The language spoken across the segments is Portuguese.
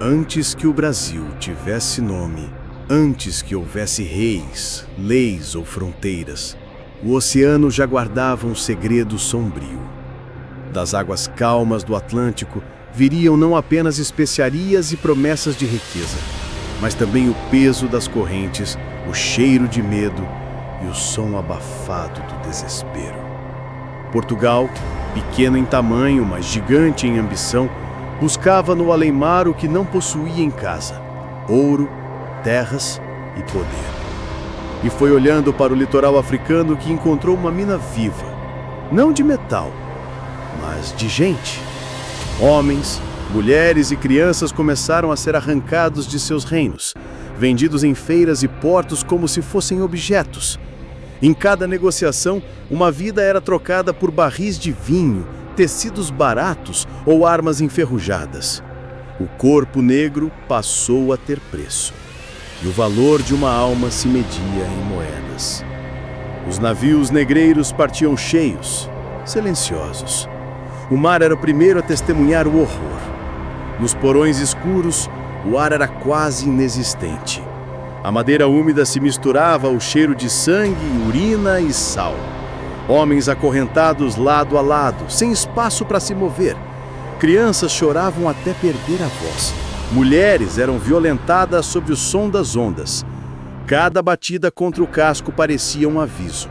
Antes que o Brasil tivesse nome, antes que houvesse reis, leis ou fronteiras, o oceano já guardava um segredo sombrio. Das águas calmas do Atlântico viriam não apenas especiarias e promessas de riqueza, mas também o peso das correntes, o cheiro de medo e o som abafado do desespero. Portugal, pequeno em tamanho, mas gigante em ambição, buscava no além-mar o que não possuía em casa: ouro, terras e poder. E foi olhando para o litoral africano que encontrou uma mina viva, não de metal, mas de gente. Homens, mulheres e crianças começaram a ser arrancados de seus reinos, vendidos em feiras e portos como se fossem objetos. Em cada negociação, uma vida era trocada por barris de vinho, tecidos baratos ou armas enferrujadas. O corpo negro passou a ter preço, e o valor de uma alma se media em moedas. Os navios negreiros partiam cheios, silenciosos. O mar era o primeiro a testemunhar o horror. Nos porões escuros, o ar era quase inexistente. A madeira úmida se misturava ao cheiro de sangue, urina e sal. Homens acorrentados lado a lado, sem espaço para se mover. Crianças choravam até perder a voz. Mulheres eram violentadas sob o som das ondas. Cada batida contra o casco parecia um aviso: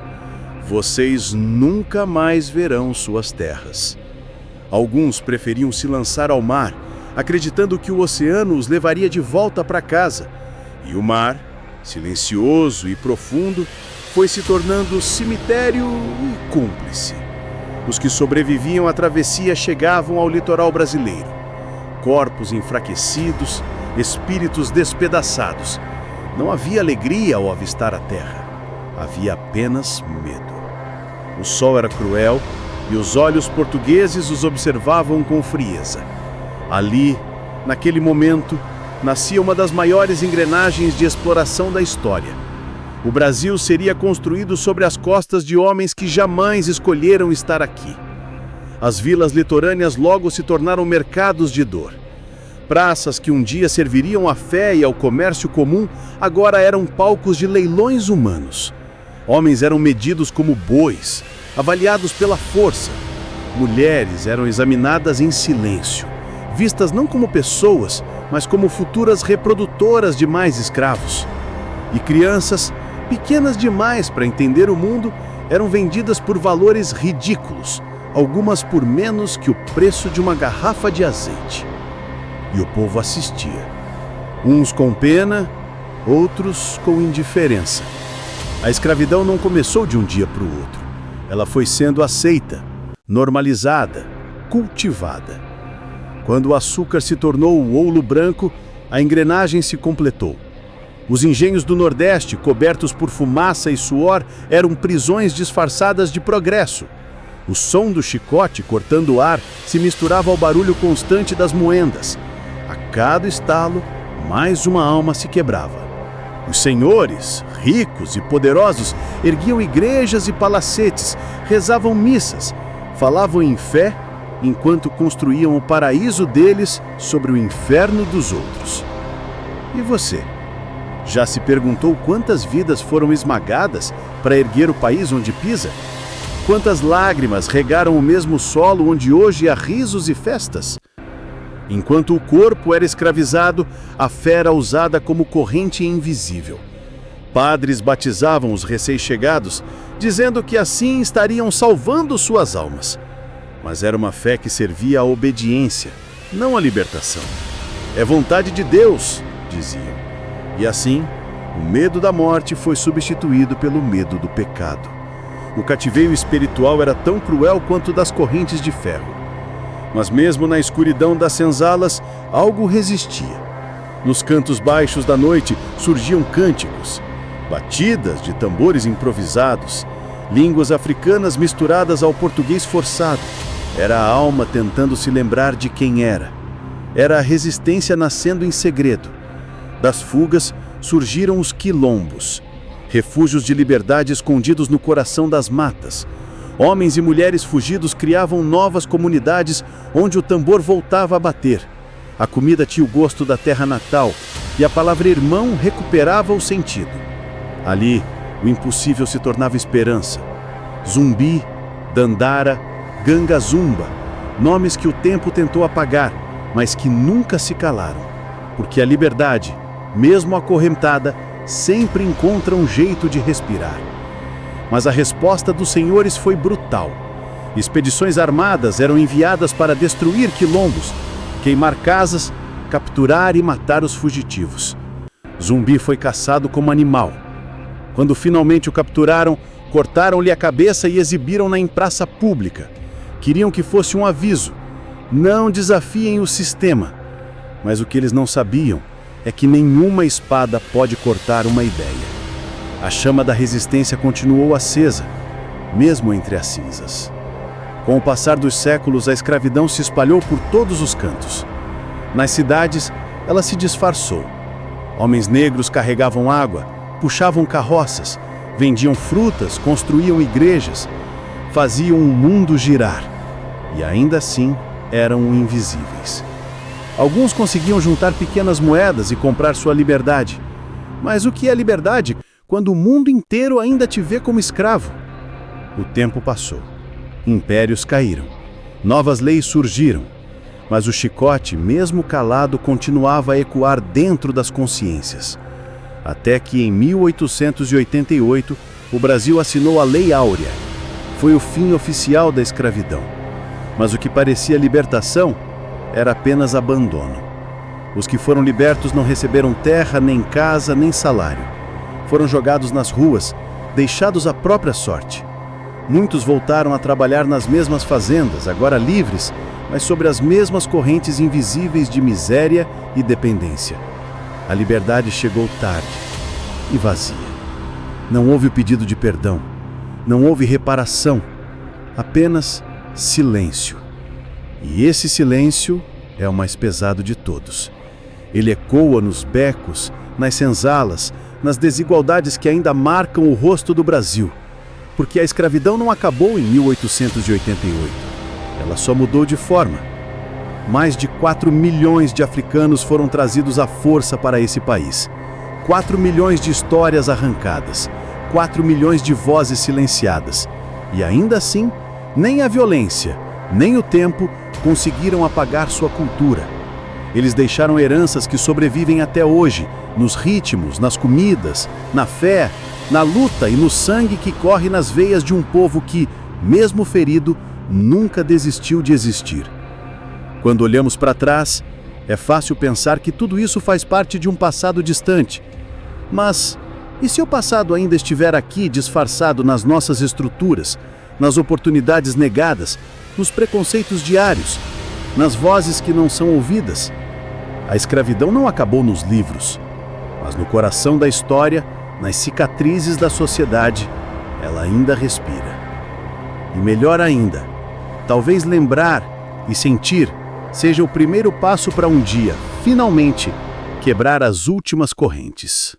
vocês nunca mais verão suas terras. Alguns preferiam se lançar ao mar, acreditando que o oceano os levaria de volta para casa. E o mar, silencioso e profundo, foi se tornando cemitério e cúmplice. Os que sobreviviam à travessia chegavam ao litoral brasileiro. Corpos enfraquecidos, espíritos despedaçados. Não havia alegria ao avistar a terra. Havia apenas medo. O sol era cruel e os olhos portugueses os observavam com frieza. Ali, naquele momento, nascia uma das maiores engrenagens de exploração da história. O Brasil seria construído sobre as costas de homens que jamais escolheram estar aqui. As vilas litorâneas logo se tornaram mercados de dor. Praças que um dia serviriam à fé e ao comércio comum, agora eram palcos de leilões humanos. Homens eram medidos como bois, avaliados pela força. Mulheres eram examinadas em silêncio, vistas não como pessoas, mas como futuras reprodutoras de mais escravos. E crianças, pequenas demais para entender o mundo, eram vendidas por valores ridículos, algumas por menos que o preço de uma garrafa de azeite. E o povo assistia, uns com pena, outros com indiferença. A escravidão não começou de um dia para o outro. Ela foi sendo aceita, normalizada, cultivada. Quando o açúcar se tornou o ouro branco, a engrenagem se completou. Os engenhos do Nordeste, cobertos por fumaça e suor, eram prisões disfarçadas de progresso. O som do chicote cortando o ar se misturava ao barulho constante das moendas. A cada estalo, mais uma alma se quebrava. Os senhores, ricos e poderosos, erguiam igrejas e palacetes, rezavam missas, falavam em fé, enquanto construíam o paraíso deles sobre o inferno dos outros. E você? Já se perguntou quantas vidas foram esmagadas para erguer o país onde pisa? Quantas lágrimas regaram o mesmo solo onde hoje há risos e festas? Enquanto o corpo era escravizado, a fé era usada como corrente invisível. Padres batizavam os recém-chegados, dizendo que assim estariam salvando suas almas. Mas era uma fé que servia à obediência, não à libertação. É vontade de Deus, diziam. E assim, o medo da morte foi substituído pelo medo do pecado. O cativeiro espiritual era tão cruel quanto o das correntes de ferro. Mas mesmo na escuridão das senzalas, algo resistia. Nos cantos baixos da noite surgiam cânticos, batidas de tambores improvisados, línguas africanas misturadas ao português forçado. Era a alma tentando se lembrar de quem era. Era a resistência nascendo em segredo. Das fugas surgiram os quilombos, refúgios de liberdade escondidos no coração das matas. Homens e mulheres fugidos criavam novas comunidades onde o tambor voltava a bater. A comida tinha o gosto da terra natal e a palavra irmão recuperava o sentido. Ali, o impossível se tornava esperança. Zumbi, Dandara, Gangazumba, nomes que o tempo tentou apagar, mas que nunca se calaram. Porque a liberdade, mesmo acorrentada, sempre encontra um jeito de respirar. Mas a resposta dos senhores foi brutal. Expedições armadas eram enviadas para destruir quilombos, queimar casas, capturar e matar os fugitivos. Zumbi foi caçado como animal. Quando finalmente o capturaram, cortaram-lhe a cabeça e exibiram-na em praça pública. Queriam que fosse um aviso: não desafiem o sistema. Mas o que eles não sabiam é que nenhuma espada pode cortar uma ideia. A chama da resistência continuou acesa, mesmo entre as cinzas. Com o passar dos séculos, a escravidão se espalhou por todos os cantos. Nas cidades, ela se disfarçou. Homens negros carregavam água, puxavam carroças, vendiam frutas, construíam igrejas, faziam o mundo girar. E ainda assim, eram invisíveis. Alguns conseguiam juntar pequenas moedas e comprar sua liberdade. Mas o que é liberdade quando o mundo inteiro ainda te vê como escravo? O tempo passou. Impérios caíram. Novas leis surgiram. Mas o chicote, mesmo calado, continuava a ecoar dentro das consciências. Até que, em 1888, o Brasil assinou a Lei Áurea. Foi o fim oficial da escravidão. Mas o que parecia libertação era apenas abandono. Os que foram libertos não receberam terra, nem casa, nem salário. Foram jogados nas ruas, deixados à própria sorte. Muitos voltaram a trabalhar nas mesmas fazendas, agora livres, mas sobre as mesmas correntes invisíveis de miséria e dependência. A liberdade chegou tarde e vazia. Não houve o pedido de perdão, não houve reparação, apenas silêncio. E esse silêncio é o mais pesado de todos. Ele ecoa nos becos, nas senzalas, nas desigualdades que ainda marcam o rosto do Brasil. Porque a escravidão não acabou em 1888. Ela só mudou de forma. Mais de 4 milhões de africanos foram trazidos à força para esse país. 4 milhões de histórias arrancadas. 4 milhões de vozes silenciadas. E ainda assim, nem a violência, nem o tempo conseguiram apagar sua cultura. Eles deixaram heranças que sobrevivem até hoje, nos ritmos, nas comidas, na fé, na luta e no sangue que corre nas veias de um povo que, mesmo ferido, nunca desistiu de existir. Quando olhamos para trás, é fácil pensar que tudo isso faz parte de um passado distante. Mas, e se o passado ainda estiver aqui disfarçado nas nossas estruturas, nas oportunidades negadas, nos preconceitos diários, nas vozes que não são ouvidas? A escravidão não acabou nos livros, mas no coração da história, nas cicatrizes da sociedade, ela ainda respira. E melhor ainda, talvez lembrar e sentir seja o primeiro passo para um dia, finalmente, quebrar as últimas correntes.